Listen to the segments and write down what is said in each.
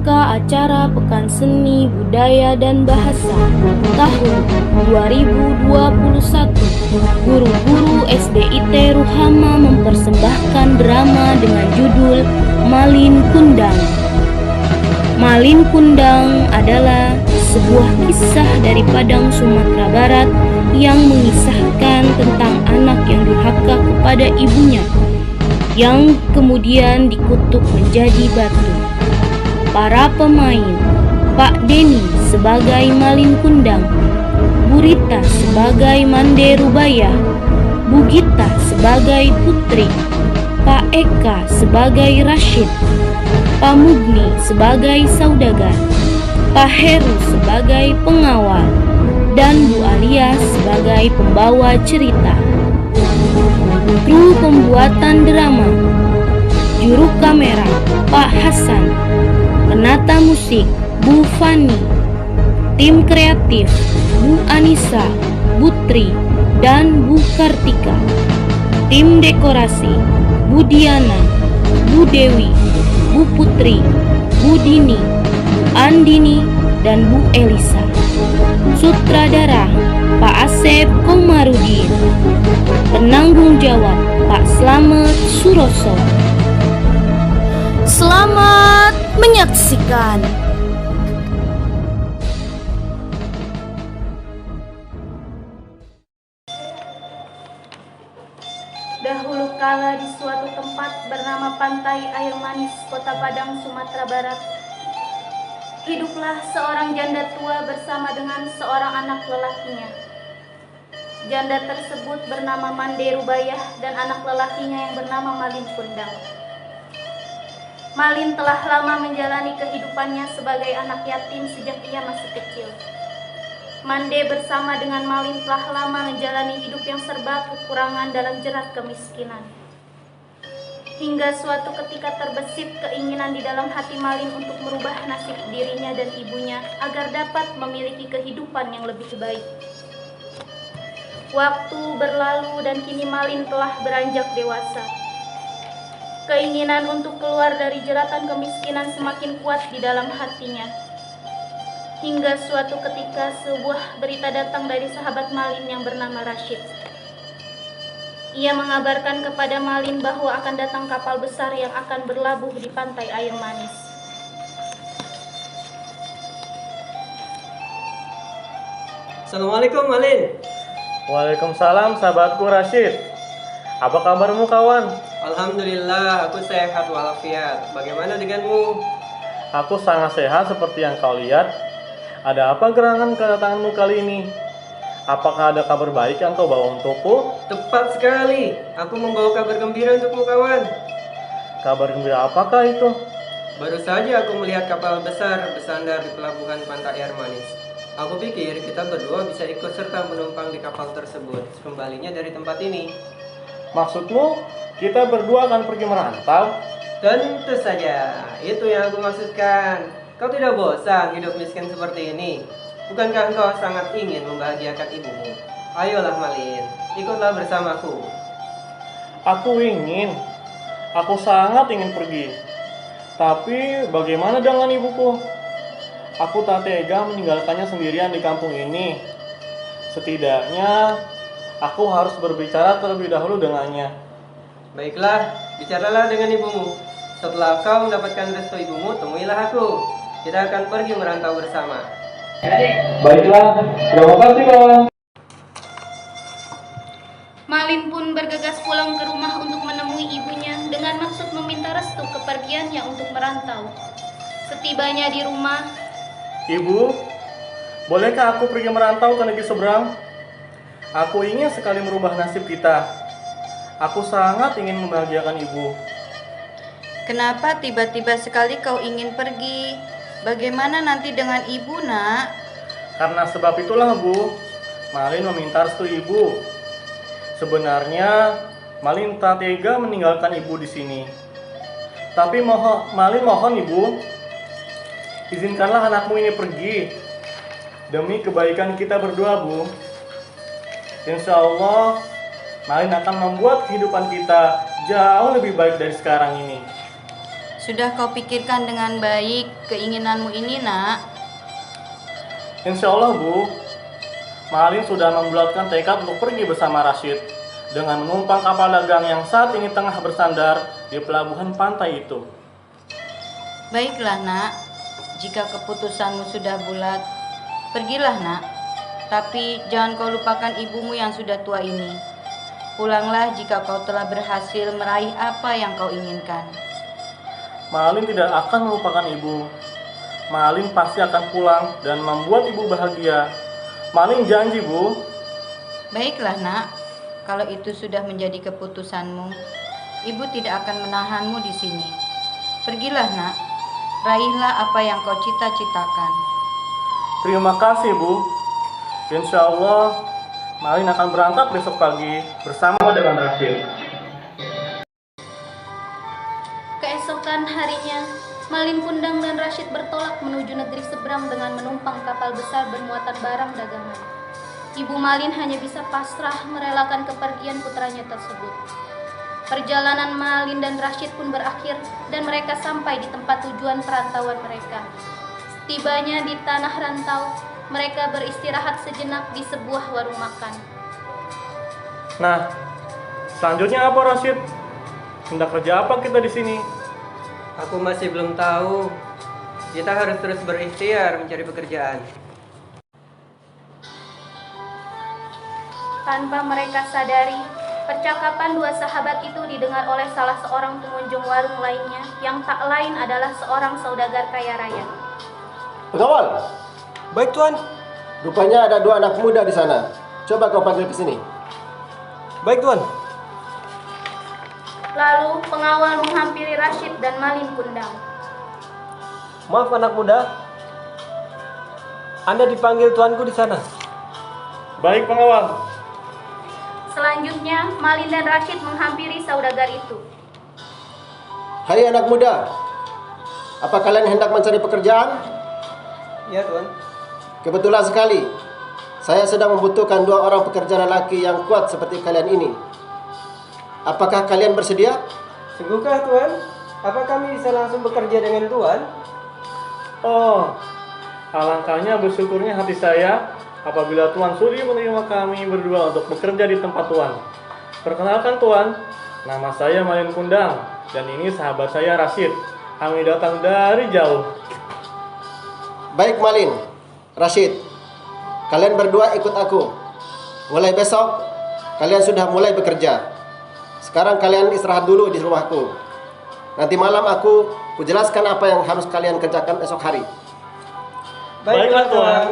rangka acara Pekan Seni Budaya dan Bahasa tahun 2021, guru-guru SDIT Ruhama mempersembahkan drama dengan judul Malin Kundang. Malin Kundang adalah sebuah kisah dari Padang, Sumatera Barat yang mengisahkan tentang anak yang durhaka kepada ibunya, yang kemudian dikutuk menjadi batu. Para pemain: Pak Denny sebagai Malin Kundang, Bu Rita sebagai Mande Rubaya, Bu Gita sebagai Putri, Pak Eka sebagai Rashid, Pak Mugni sebagai saudagar, Pak Heru sebagai pengawal, dan Bu Alia sebagai pembawa cerita. Kru pembuatan drama: juru kamera Pak Hasan, penata musik Bu Fani, tim kreatif Bu Anissa, Bu Tri, dan Bu Kartika, tim dekorasi Bu Diana, Bu Dewi, Bu Putri, Bu Dini, Bu Andini, dan Bu Elisa. Sutradara Pak Asep Komarudin. Penanggung jawab Pak Slamet Suroso. Selamat menyaksikan. Dahulu kala di suatu tempat bernama Pantai Air Manis, Kota Padang, Sumatera Barat, hiduplah seorang janda tua bersama dengan seorang anak lelakinya. Janda tersebut bernama Mande Rubayah dan anak lelakinya yang bernama Malin Kundang. Malin telah lama menjalani kehidupannya sebagai anak yatim sejak ia masih kecil. Mande bersama dengan Malin telah lama menjalani hidup yang serba kekurangan dalam jerat kemiskinan. Hingga suatu ketika terbesit keinginan di dalam hati Malin untuk merubah nasib dirinya dan ibunya agar dapat memiliki kehidupan yang lebih baik. Waktu berlalu dan kini Malin telah beranjak dewasa. Keinginan untuk keluar dari jeratan kemiskinan semakin kuat di dalam hatinya. Hingga suatu ketika sebuah berita datang dari sahabat Malin yang bernama Rashid. Ia mengabarkan kepada Malin bahwa akan datang kapal besar yang akan berlabuh di Pantai Air Manis. Assalamualaikum Malin. Waalaikumsalam sahabatku Rashid. Apa kabarmu kawan? Alhamdulillah, aku sehat walafiat. Bagaimana denganmu? Aku sangat sehat seperti yang kau lihat. Ada apa gerangan kedatanganmu kali ini? Apakah ada kabar baik yang kau bawa untukku? Tepat sekali, aku membawa kabar gembira untukmu kawan. Kabar gembira apakah itu? Baru saja aku melihat kapal besar bersandar di pelabuhan Pantai Air Manis. Aku pikir kita berdua bisa ikut serta menumpang di kapal tersebut kembalinya dari tempat ini. Maksudmu kita berdua akan pergi merantau? Tentu saja, itu yang aku maksudkan. Kau tidak bosan hidup miskin seperti ini? Bukankah engkau sangat ingin membahagiakan ibumu? Ayolah Malin, ikutlah bersamaku. Aku sangat ingin pergi. Tapi bagaimana dengan ibuku? Aku tak tega meninggalkannya sendirian di kampung ini. Setidaknya aku harus berbicara terlebih dahulu dengannya. Baiklah, bicaralah dengan ibumu. Setelah kau mendapatkan restu ibumu, temuilah aku. Kita akan pergi merantau bersama. Baiklah, terima kasih kawan. Malin pun bergegas pulang ke rumah untuk menemui ibunya dengan maksud meminta restu kepergiannya untuk merantau. Setibanya di rumah, Ibu, bolehkah aku pergi merantau ke negeri seberang? Aku ingin sekali merubah nasib kita. Aku sangat ingin membahagiakan ibu. Kenapa tiba-tiba sekali kau ingin pergi? Bagaimana nanti dengan ibu, nak? Karena sebab itulah, Bu, Malin meminta restu ibu. Sebenarnya Malin tak tega meninggalkan ibu di sini. Tapi Malin mohon ibu, izinkanlah anakmu ini pergi. Demi kebaikan kita berdua, Bu. Insya Allah Malin akan membuat kehidupan kita jauh lebih baik dari sekarang ini. Sudah kau pikirkan dengan baik keinginanmu ini, Nak? Insya Allah, Bu. Malin sudah membulatkan tekad untuk pergi bersama Rashid dengan menumpang kapal dagang yang saat ini tengah bersandar di pelabuhan pantai itu. Baiklah, Nak. Jika keputusanmu sudah bulat, pergilah, Nak. Tapi jangan kau lupakan ibumu yang sudah tua ini. Pulanglah jika kau telah berhasil meraih apa yang kau inginkan. Malin tidak akan melupakan ibu. Malin pasti akan pulang dan membuat ibu bahagia. Malin janji, Bu. Baiklah, Nak. Kalau itu sudah menjadi keputusanmu, ibu tidak akan menahanmu di sini. Pergilah, Nak. Raihlah apa yang kau cita-citakan. Terima kasih, Bu. Insya Allah, Malin akan berangkat besok pagi bersama dengan Rashid. Keesokan harinya, Malin Kundang dan Rashid bertolak menuju negeri seberang dengan menumpang kapal besar bermuatan barang dagangan. Ibu Malin hanya bisa pasrah merelakan kepergian putranya tersebut. Perjalanan Malin dan Rashid pun berakhir dan mereka sampai di tempat tujuan perantauan mereka. Tibanya di tanah rantau, mereka beristirahat sejenak di sebuah warung makan. Nah, selanjutnya apa, Rashid? Hendak kerja apa kita di sini? Aku masih belum tahu. Kita harus terus berikhtiar mencari pekerjaan. Tanpa mereka sadari, percakapan dua sahabat itu didengar oleh salah seorang pengunjung warung lainnya yang tak lain adalah seorang saudagar kaya raya. Pengawal, Baik, Tuan. rupanya ada dua anak muda di sana. Coba kau panggil ke sini. Baik, Tuan. Lalu pengawal menghampiri Rashid dan Malin Kundang. Maaf anak muda. Anda dipanggil tuanku di sana. Baik, pengawal. Selanjutnya, Malin dan Rashid menghampiri saudagar itu. Hai anak muda, apa kalian hendak mencari pekerjaan? Ya, Tuan. Kebetulan sekali, saya sedang membutuhkan dua orang pekerja lelaki yang kuat seperti kalian ini. Apakah kalian bersedia? Sungguhkah, Tuan? Apa kami bisa langsung bekerja dengan Tuan? Oh, alangkahnya bersyukurnya hati saya apabila Tuan sudi menerima kami berdua untuk bekerja di tempat Tuan. Perkenalkan, Tuan, nama saya Malin Kundang dan ini sahabat saya Rashid. Kami datang dari jauh. Baik Malin, Rashid, kalian berdua ikut aku. Mulai besok, kalian sudah mulai bekerja. Sekarang kalian istirahat dulu di rumahku. Nanti malam aku jelaskan apa yang harus kalian kerjakan esok hari. Baiklah, Tuan.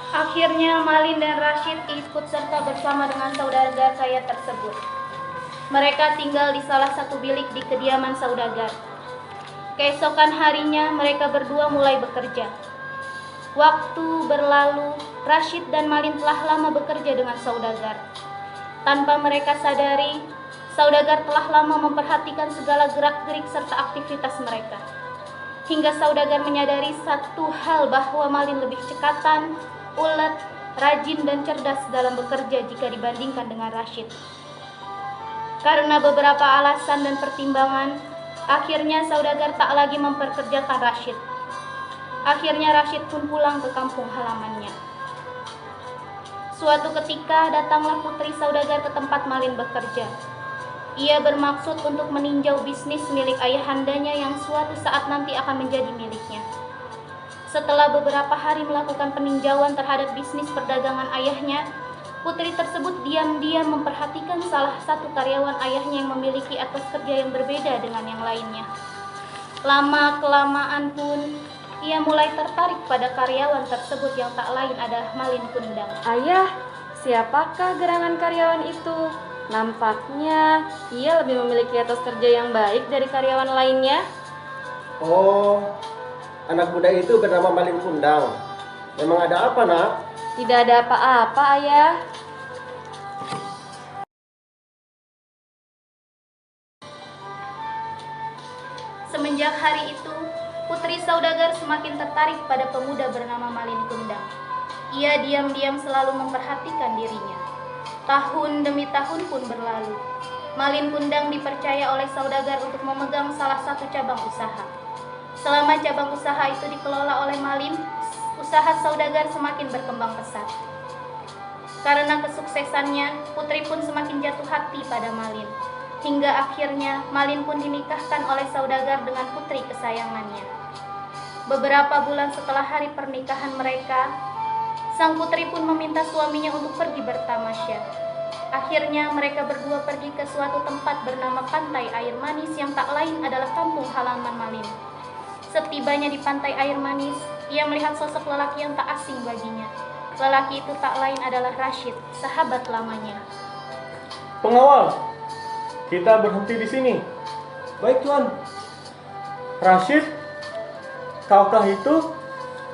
Akhirnya Malin dan Rashid ikut serta bersama dengan saudagar kaya tersebut. Mereka tinggal di salah satu bilik di kediaman saudagar. Keesokan harinya mereka berdua mulai bekerja. Waktu berlalu, Rashid dan Malin telah lama bekerja dengan saudagar. Tanpa mereka sadari, saudagar telah lama memperhatikan segala gerak-gerik serta aktivitas mereka. Hingga saudagar menyadari satu hal bahwa Malin lebih cekatan, ulet, rajin dan cerdas dalam bekerja jika dibandingkan dengan Rashid. Karena beberapa alasan dan pertimbangan, akhirnya saudagar tak lagi memperkerjakan Rashid. Akhirnya Rashid pun pulang ke kampung halamannya. Suatu ketika datanglah putri saudagar ke tempat Malin bekerja. Ia bermaksud untuk meninjau bisnis milik ayahandanya yang suatu saat nanti akan menjadi miliknya. Setelah beberapa hari melakukan peninjauan terhadap bisnis perdagangan ayahnya, putri tersebut diam-diam memperhatikan salah satu karyawan ayahnya yang memiliki etos kerja yang berbeda dengan yang lainnya. Lama-kelamaan pun, ia mulai tertarik pada karyawan tersebut yang tak lain adalah Malin Kundang. Ayah, siapakah gerangan karyawan itu? Nampaknya ia lebih memiliki etos kerja yang baik dari karyawan lainnya. Oh, anak muda itu bernama Malin Kundang. Memang ada apa, Nak? Tidak ada apa-apa, Ayah. Semenjak hari itu, putri saudagar semakin tertarik pada pemuda bernama Malin Kundang. Ia diam-diam selalu memperhatikan dirinya. Tahun demi tahun pun berlalu. Malin Kundang dipercaya oleh saudagar untuk memegang salah satu cabang usaha. Selama cabang usaha itu dikelola oleh Malin, usaha saudagar semakin berkembang pesat. Karena kesuksesannya, Putri pun semakin jatuh hati pada Malin. Hingga akhirnya Malin pun dinikahkan oleh saudagar dengan putri kesayangannya. Beberapa bulan setelah hari pernikahan mereka, sang putri pun meminta suaminya untuk pergi bertamasya. Akhirnya mereka berdua pergi ke suatu tempat bernama Pantai Air Manis yang tak lain adalah kampung halaman Malin. Setibanya di Pantai Air Manis, ia melihat sosok lelaki yang tak asing baginya. Lelaki itu tak lain adalah Rashid, sahabat lamanya. Pengawal, kita berhenti di sini. Baik Tuan. Rashid, kaukah itu?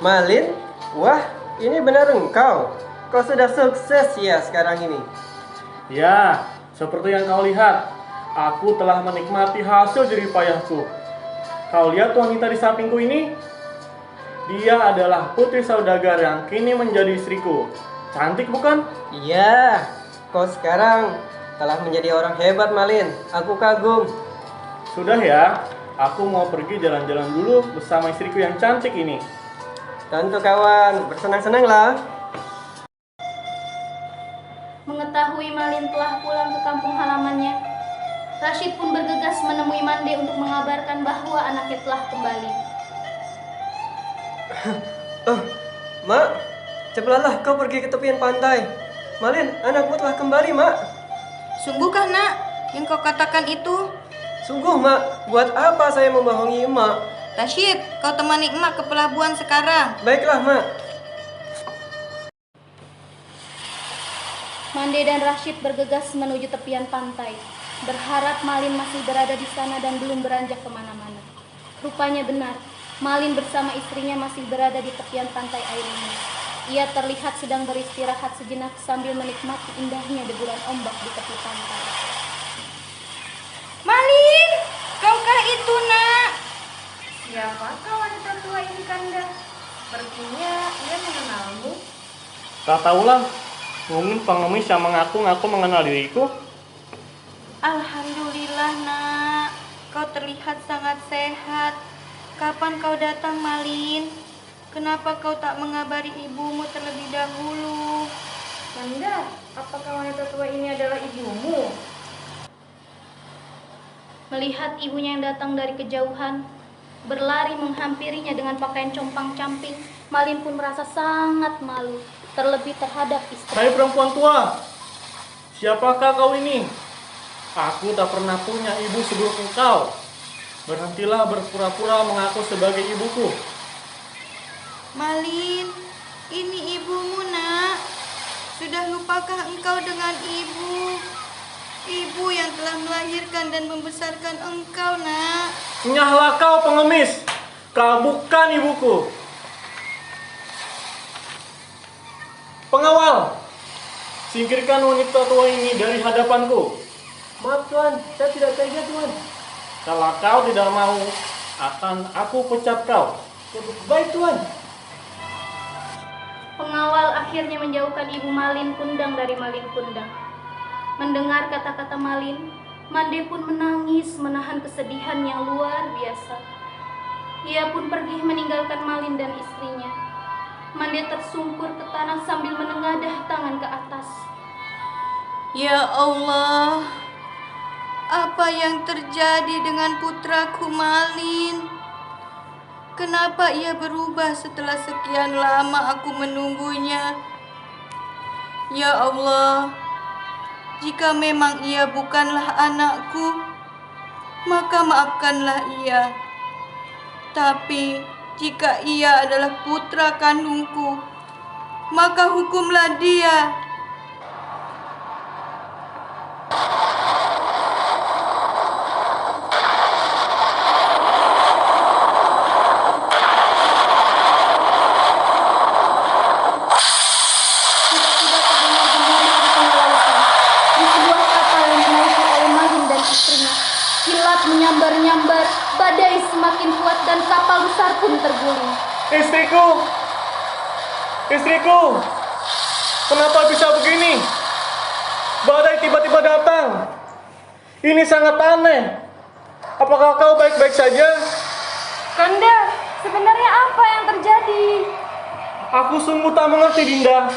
Malin, wah ini benar engkau. Kau sudah sukses ya sekarang ini. Ya, seperti yang kau lihat, aku telah menikmati hasil jerih payahku. Kau lihat wanita di sampingku ini? Dia adalah putri saudagar yang kini menjadi istriku. Cantik bukan? Iya, kau sekarang telah menjadi orang hebat Malin. Aku kagum. Sudah ya, aku mau pergi jalan-jalan dulu bersama istriku yang cantik ini. Tentu kawan, bersenang-senanglah. Mengetahui Malin telah pulang ke kampung halamannya, Rashid pun bergegas menemui Mande untuk mengabarkan bahwa anaknya telah kembali. Mak, cepatlah kau pergi ke tepian pantai. Malin, anakmu telah kembali, Mak. Sungguhkah nak yang kau katakan itu? Sungguh, Mak. Buat apa saya membohongi Mak? Rashid, kau temani emak ke pelabuhan sekarang. Baiklah, Mak. Mande dan Rashid bergegas menuju tepian pantai, berharap Malin masih berada di sana dan belum beranjak kemana-mana. Rupanya benar, Malin bersama istrinya masih berada di tepian pantai air ini. Ia terlihat sedang beristirahat sejenak sambil menikmati indahnya deburan ombak di tepi pantai. Malin, kaukah itu nak? Siapakah wanita tua ini, Kanda? Sepertinya ia mengenalmu. Tak tahulah, mungkin pengemis yang mengaku-ngaku mengenal diriku. Alhamdulillah nak, kau terlihat sangat sehat. Kapan kau datang Malin? Kenapa kau tak mengabari ibumu terlebih dahulu? Kanda, apakah wanita tua ini adalah ibumu? Melihat ibunya yang datang dari kejauhan, berlari menghampirinya dengan pakaian compang-camping, Malin pun merasa sangat malu, terlebih terhadap istri. Hai perempuan tua, siapakah kau ini? Aku tak pernah punya ibu seburuk engkau. Berhentilah berpura-pura mengaku sebagai ibuku. Malin, ini ibumu nak. Sudah lupakah engkau dengan ibu? Ibu yang telah melahirkan dan membesarkan engkau nak. Nyahlah kau pengemis, kau bukan ibuku. Pengawal, singkirkan wanita tua ini dari hadapanku. Maaf, Tuan. Saya tidak tega, Tuan. Kalau kau tidak mau, akan aku pecat kau. Baik, Tuan. Pengawal akhirnya menjauhkan ibu Malin Kundang dari Malin Kundang. Mendengar kata-kata Malin, Mande pun menangis menahan kesedihan yang luar biasa. Ia pun pergi meninggalkan Malin dan istrinya. Mande tersungkur ke tanah sambil menengadah tangan ke atas. Ya Allah, apa yang terjadi dengan putraku Malin? Kenapa ia berubah setelah sekian lama aku menunggunya? Ya Allah, jika memang ia bukanlah anakku, maka maafkanlah ia. Tapi jika ia adalah putra kandungku, maka hukumlah dia. Tiba-tiba terdengar gemuruh di tengah lautan. Di sebuah kapal yang dinaiki oleh Malin dan istrinya, kilat menyambar-nyambar, badai semakin kuat dan kapal besar pun terguling. Istriku, istriku, kenapa bisa begini? Badai tiba-tiba datang. Ini sangat aneh. Apakah kau baik-baik saja? Kanda, sebenarnya apa yang terjadi? Aku sungguh tak mengerti, Dinda.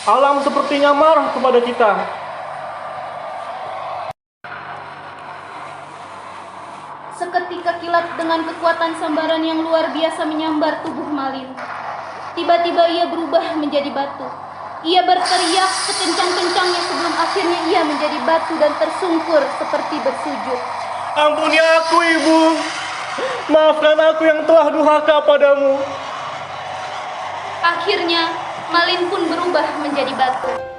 Alam sepertinya marah kepada kita. Seketika kilat dengan kekuatan sambaran yang luar biasa menyambar tubuh Malin. Tiba-tiba ia berubah menjadi batu. Ia berteriak sekencang-kencangnya sebelum akhirnya ia menjadi batu dan tersungkur seperti bersujud. Ampuni aku, Ibu. Maafkan aku yang telah durhaka padamu. Akhirnya, Malin pun berubah menjadi batu.